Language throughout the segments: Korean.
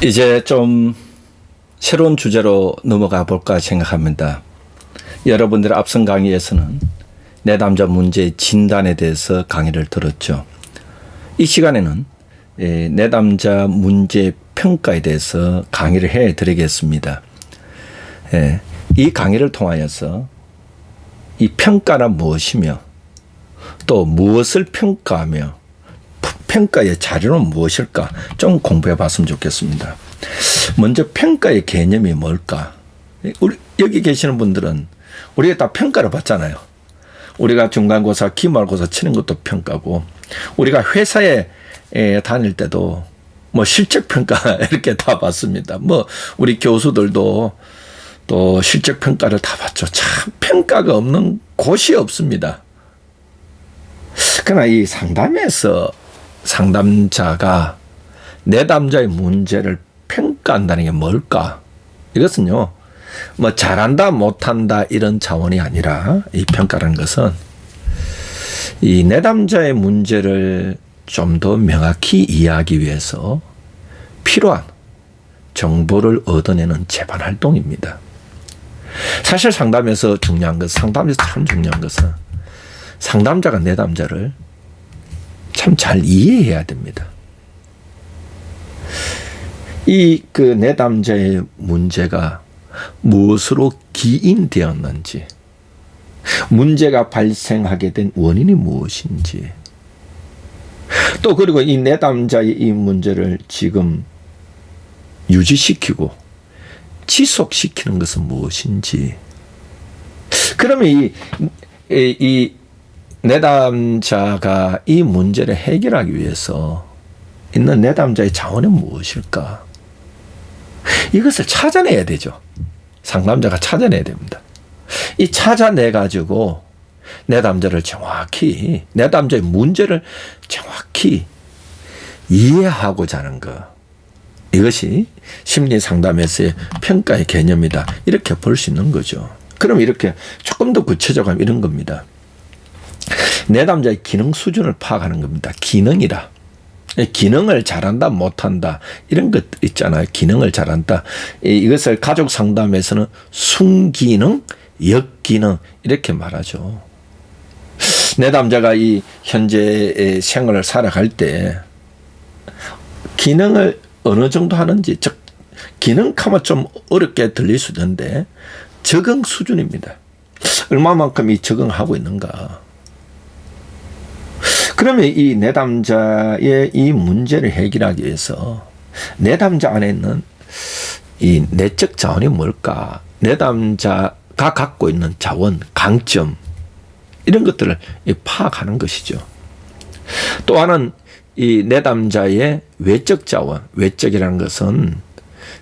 이제 좀 새로운 주제로 넘어가 볼까 생각합니다. 여러분들 앞선 강의에서는 내담자 문제 진단에 대해서 강의를 들었죠. 이 시간에는 내담자 문제 평가에 대해서 강의를 해 드리겠습니다. 이 강의를 통하여서 이 평가란 무엇이며 또 무엇을 평가하며 평가의 자료는 무엇일까 좀 공부해 봤으면 좋겠습니다. 먼저 평가의 개념이 뭘까? 여기 계시는 분들은 우리가 다 평가를 받잖아요. 우리가 중간고사, 기말고사 치는 것도 평가고, 우리가 회사에 다닐 때도 뭐 실적평가 이렇게 다 받습니다. 뭐 우리 교수들도 또 실적평가를 다 받죠. 참 평가가 없는 곳이 없습니다. 그러나 이 상담에서 상담자가 내담자의 문제를 평가한다는 게 뭘까? 이것은요, 뭐 잘한다 못한다 이런 차원이 아니라 이 평가라는 것은 이 내담자의 문제를 좀 더 명확히 이해하기 위해서 필요한 정보를 얻어내는 재반 활동입니다. 사실 상담에서 중요한 것, 상담에서 참 중요한 것은 상담자가 내담자를 참 잘 이해해야 됩니다. 이 내담자의 문제가 무엇으로 기인되었는지, 문제가 발생하게 된 원인이 무엇인지, 또 그리고 이 내담자의 이 문제를 지금 유지시키고 지속시키는 것은 무엇인지. 그러면 이 내담자가 이 문제를 해결하기 위해서 있는 내담자의 자원은 무엇일까? 이것을 찾아내야 되죠. 상담자가 찾아내야 됩니다. 이 찾아내가지고 내담자를 정확히, 내담자의 문제를 정확히 이해하고자 하는 것. 이것이 심리상담에서의 평가의 개념이다. 이렇게 볼 수 있는 거죠. 그럼 이렇게 조금 더 구체적으로 하면 이런 겁니다. 내담자의 기능 수준을 파악하는 겁니다. 기능이라. 기능을 잘한다 못한다 이런 것 있잖아요. 기능을 잘한다. 이것을 가족 상담에서는 순기능, 역기능 이렇게 말하죠. 내담자가 이 현재의 생활을 살아갈 때 기능을 어느 정도 하는지, 즉 기능하면 좀 어렵게 들릴 수 있는데 적응 수준입니다. 얼마만큼 이 적응하고 있는가. 그러면 이 내담자의 이 문제를 해결하기 위해서 내담자 안에 있는 이 내적 자원이 뭘까? 내담자가 갖고 있는 자원, 강점 이런 것들을 파악하는 것이죠. 또 하나는 이 내담자의 외적 자원, 외적이라는 것은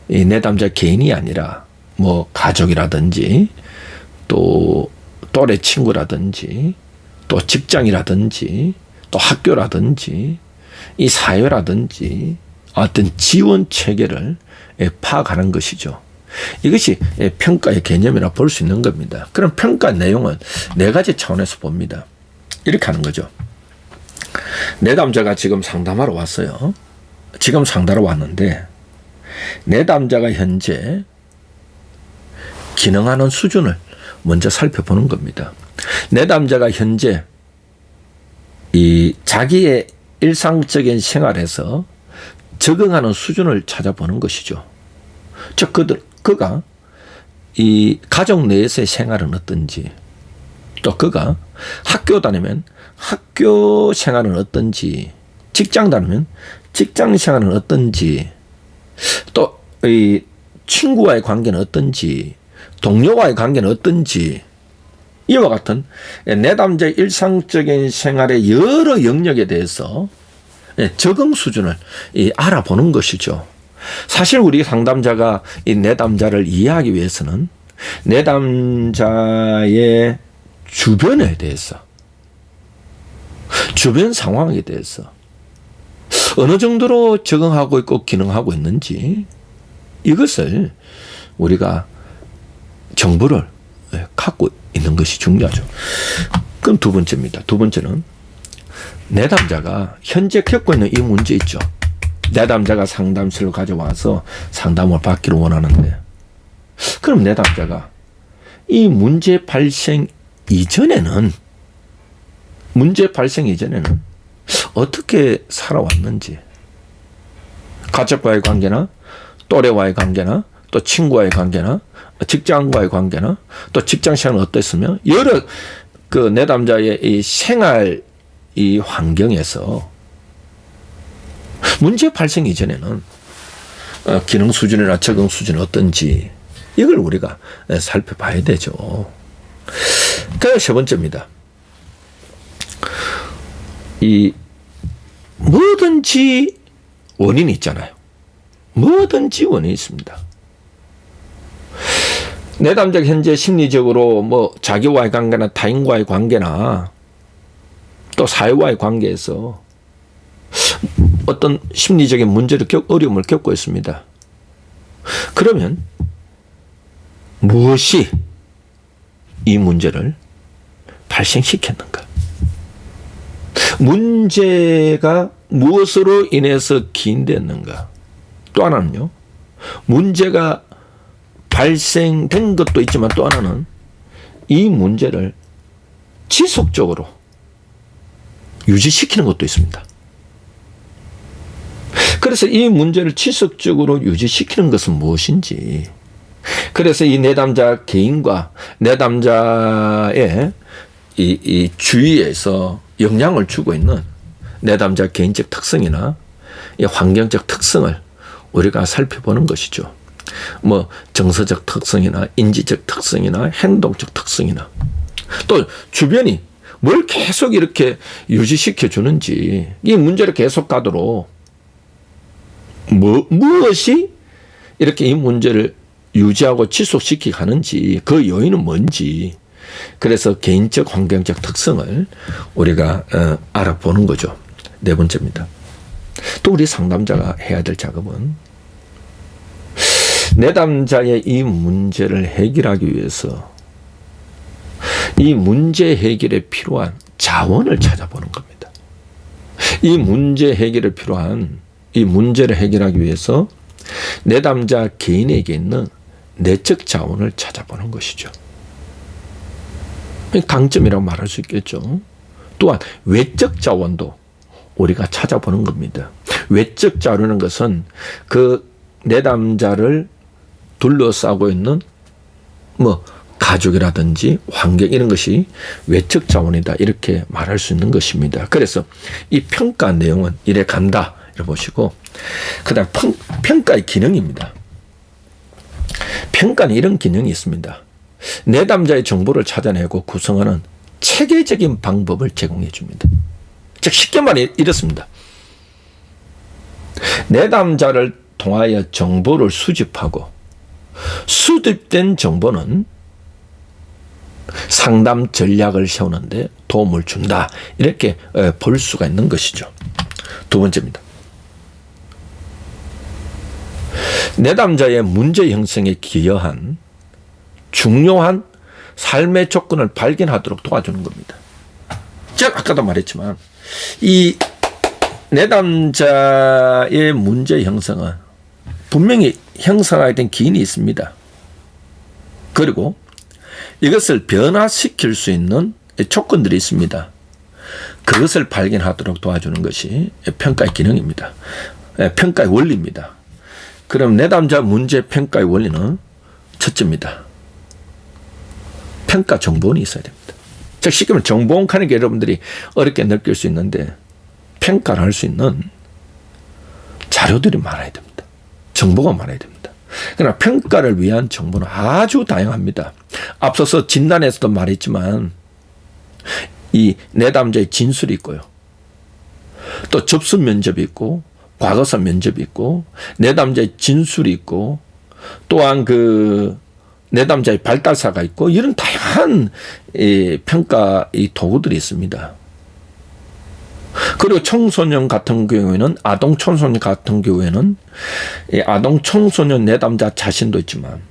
이 내담자 개인이 아니라 뭐 가족이라든지 또 또래 친구라든지 또 직장이라든지 또 학교라든지 이 사회라든지 어떤 지원 체계를 파악하는 것이죠. 이것이 평가의 개념이라 볼 수 있는 겁니다. 그럼 평가 내용은 네 가지 차원에서 봅니다. 이렇게 하는 거죠. 내담자가 지금 상담하러 왔어요. 지금 상담하러 왔는데 내담자가 현재 기능하는 수준을 먼저 살펴보는 겁니다. 내담자가 현재 이 자기의 일상적인 생활에서 적응하는 수준을 찾아보는 것이죠. 즉 그가 이 가족 내에서의 생활은 어떤지, 또 그가 학교 다니면 학교 생활은 어떤지, 직장 다니면 직장 생활은 어떤지, 또 이 친구와의 관계는 어떤지, 동료와의 관계는 어떤지, 이와 같은 내담자의 일상적인 생활의 여러 영역에 대해서 적응 수준을 알아보는 것이죠. 사실 우리 상담자가 이 내담자를 이해하기 위해서는 내담자의 주변에 대해서, 주변 상황에 대해서 어느 정도로 적응하고 있고 기능하고 있는지 이것을 우리가 정보를 갖고 있는 것이 중요하죠. 그럼 두 번째입니다. 두 번째는 내담자가 현재 겪고 있는 이 문제 있죠. 내담자가 상담실로 가져와서 상담을 받기를 원하는데, 그럼 내담자가 이 문제 발생 이전에는 어떻게 살아왔는지, 가족과의 관계나 또래와의 관계나 또 친구와의 관계나 직장과의 관계나 또 직장 생활은 어땠으며, 여러 그 내담자의 이 생활 이 환경에서 문제 발생 이전에는 기능 수준이나 적응 수준이 어떤지, 이걸 우리가 살펴봐야 되죠. 그 세 번째입니다. 이 뭐든지 원인이 있잖아요. 뭐든지 원인이 있습니다. 내담자가 현재 심리적으로 뭐 자기와의 관계나 타인과의 관계나 또 사회와의 관계에서 어떤 심리적인 문제를 어려움을 겪고 있습니다. 그러면 무엇이 이 문제를 발생시켰는가? 문제가 무엇으로 인해서 기인됐는가? 또 하나는요, 문제가 발생된 것도 있지만 또 하나는 이 문제를 지속적으로 유지시키는 것도 있습니다. 그래서 이 문제를 지속적으로 유지시키는 것은 무엇인지, 그래서 이 내담자 개인과 내담자의 이 주위에서 영향을 주고 있는 내담자 개인적 특성이나 이 환경적 특성을 우리가 살펴보는 것이죠. 뭐 정서적 특성이나 인지적 특성이나 행동적 특성이나 또 주변이 뭘 계속 이렇게 유지시켜 주는지, 이 문제를 계속 가도록 무엇이 이렇게 이 문제를 유지하고 지속시키게 하는지, 그 요인은 뭔지, 그래서 개인적 환경적 특성을 우리가 알아보는 거죠. 네 번째입니다. 또 우리 상담자가 해야 될 작업은 내담자의 이 문제를 해결하기 위해서 이 문제 해결에 필요한 자원을 찾아보는 겁니다. 이 문제 해결에 필요한 이 문제를 해결하기 위해서 내담자 개인에게 있는 내적 자원을 찾아보는 것이죠. 강점이라고 말할 수 있겠죠. 또한 외적 자원도 우리가 찾아보는 겁니다. 외적 자원이라는 것은 그 내담자를 둘러싸고 있는 뭐 가족이라든지 환경, 이런 것이 외적 자원이다, 이렇게 말할 수 있는 것입니다. 그래서 이 평가 내용은 이래 간다, 이렇게 보시고, 그 다음 평가의 기능입니다. 평가는 이런 기능이 있습니다. 내담자의 정보를 찾아내고 구성하는 체계적인 방법을 제공해 줍니다. 즉 쉽게 말해 이렇습니다. 내담자를 통하여 정보를 수집하고 수집된 정보는 상담 전략을 세우는데 도움을 준다, 이렇게 볼 수가 있는 것이죠. 두 번째입니다. 내담자의 문제 형성에 기여한 중요한 삶의 조건을 발견하도록 도와주는 겁니다. 제가 아까도 말했지만 이 내담자의 문제 형성은 분명히 형성하게 된 기인이 있습니다. 그리고 이것을 변화시킬 수 있는 조건들이 있습니다. 그것을 발견하도록 도와주는 것이 평가의 기능입니다. 평가의 원리입니다. 그럼 내담자 문제 평가의 원리는 첫째입니다. 평가 정보원이 있어야 됩니다. 즉 쉽게 말하면 정보원 하는 게 여러분들이 어렵게 느낄 수 있는데, 평가를 할 수 있는 자료들이 많아야 됩니다. 정보가 많아야 됩니다. 그러나 평가를 위한 정보는 아주 다양합니다. 앞서서 진단에서도 말했지만 이 내담자의 진술이 있고요. 또 접수 면접이 있고 과거사 면접이 있고 내담자의 진술이 있고 또한 그 내담자의 발달사가 있고 이런 다양한 평가 도구들이 있습니다. 그리고 청소년 같은 경우에는 아동 청소년 같은 경우에는 아동 청소년 내담자 자신도 있지만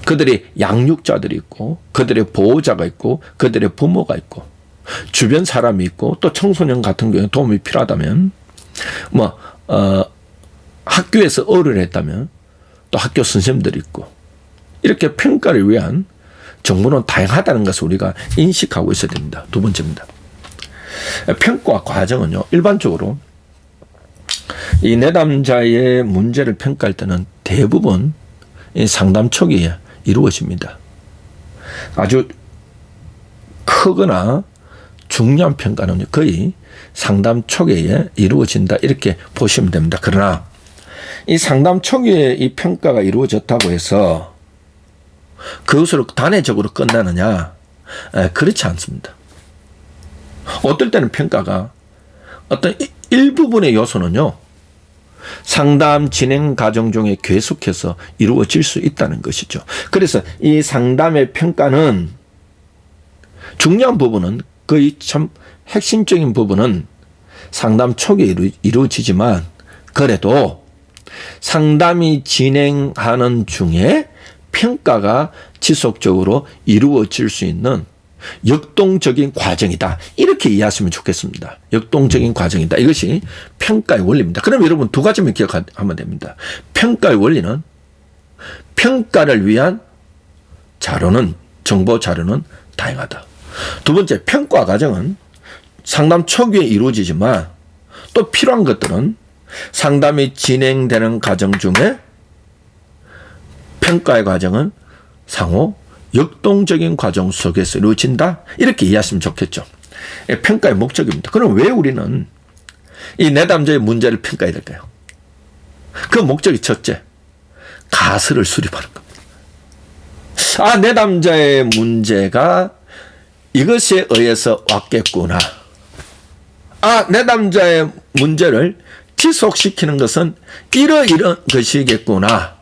그들이 양육자들이 있고 그들의 보호자가 있고 그들의 부모가 있고 주변 사람이 있고 또 청소년 같은 경우에 도움이 필요하다면 뭐 학교에서 어를 했다면 또 학교 선생님들이 있고 이렇게 평가를 위한 정보는 다양하다는 것을 우리가 인식하고 있어야 됩니다. 두 번째입니다. 평가 과정은요, 일반적으로 이 내담자의 문제를 평가할 때는 대부분 이 상담 초기에 이루어집니다. 아주 크거나 중요한 평가는 거의 상담 초기에 이루어진다 이렇게 보시면 됩니다. 그러나 이 상담 초기에 이 평가가 이루어졌다고 해서 그것으로 단회적으로 끝나느냐? 그렇지 않습니다. 어떨 때는 평가가 어떤 일부분의 요소는요, 상담 진행 과정 중에 계속해서 이루어질 수 있다는 것이죠. 그래서 이 상담의 평가는 중요한 부분은 거의 참 핵심적인 부분은 상담 초기에 이루어지지만 그래도 상담이 진행하는 중에 평가가 지속적으로 이루어질 수 있는 역동적인 과정이다. 이렇게 이해하시면 좋겠습니다. 역동적인 과정이다. 이것이 평가의 원리입니다. 그럼 여러분 두 가지만 기억하면 됩니다. 평가의 원리는 평가를 위한 자료는, 정보 자료는 다양하다. 두 번째, 평가 과정은 상담 초기에 이루어지지만 또 필요한 것들은 상담이 진행되는 과정 중에 평가의 과정은 상호 역동적인 과정 속에서 이루어진다. 이렇게 이해하시면 좋겠죠. 평가의 목적입니다. 그럼 왜 우리는 이 내담자의 문제를 평가해야 될까요? 그 목적이 첫째, 가설을 수립하는 겁니다. 내담자의 문제가 이것에 의해서 왔겠구나. 내담자의 문제를 지속시키는 것은 이러이러한 것이겠구나.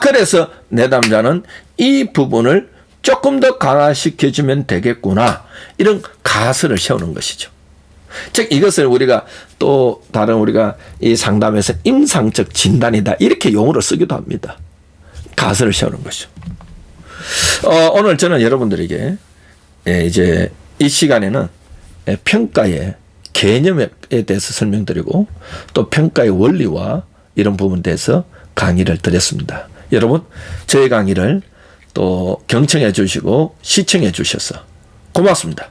그래서 내담자는 이 부분을 조금 더 강화시켜주면 되겠구나. 이런 가설을 세우는 것이죠. 즉, 이것을 우리가 또 다른 우리가 이 상담에서 임상적 진단이다. 이렇게 용어로 쓰기도 합니다. 가설을 세우는 것이죠. 오늘 저는 여러분들에게 이제 이 시간에는 평가의 개념에 대해서 설명드리고 또 평가의 원리와 이런 부분에 대해서 강의를 드렸습니다. 여러분, 저희 강의를 또 경청해 주시고 시청해 주셔서 고맙습니다.